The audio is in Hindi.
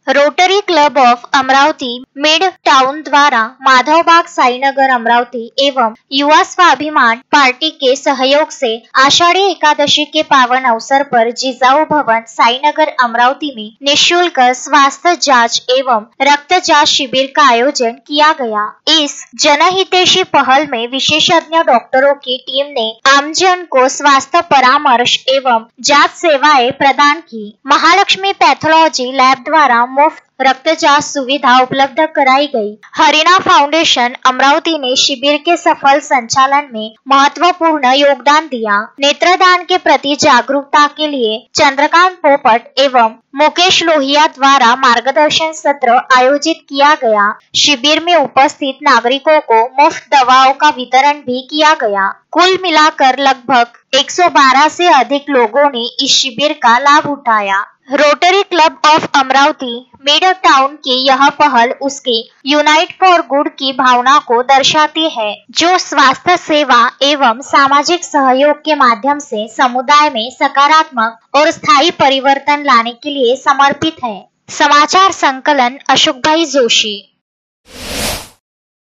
Rotary club of Amravati mid town द्वारा माधवबाग साईनगर अमरावती एवं युवा स्वाभिमान पार्टी के सहयोग से आषाढ़ी एकादशी के पावन अवसर पर जिजाऊ भवन साईनगर अमरावती में निःशुल्क स्वास्थ्य जांच एवं रक्त जांच शिविर का आयोजन किया गया। इस जनहितैषी पहल में विशेषज्ञ डॉक्टरों की टीम ने आमजन को स्वास्थ्य परामर्श एवं जांच सेवाएं प्रदान की। महालक्ष्मी पैथोलॉजी लैब द्वारा मुफ्त रक्त जांच सुविधा उपलब्ध कराई गई। हरिना फाउंडेशन अमरावती ने शिविर के सफल संचालन में महत्वपूर्ण योगदान दिया। नेत्रदान के प्रति जागरूकता के लिए चंद्रकांत पोपट एवं मुकेश लोहिया द्वारा मार्गदर्शन सत्र आयोजित किया गया। शिविर में उपस्थित नागरिकों को मुफ्त दवाओं का वितरण भी किया गया। कुल मिलाकर लगभग 112 से अधिक लोगों ने इस शिविर का लाभ उठाया। Rotary club of Amravati mid town की यह पहल उसके यूनाइट फॉर गुड की भावना को दर्शाती है, जो स्वास्थ्य सेवा एवं सामाजिक सहयोग के माध्यम से समुदाय में सकारात्मक और स्थायी परिवर्तन लाने के लिए समर्पित है। समाचार संकलन अशोक भाई जोशी।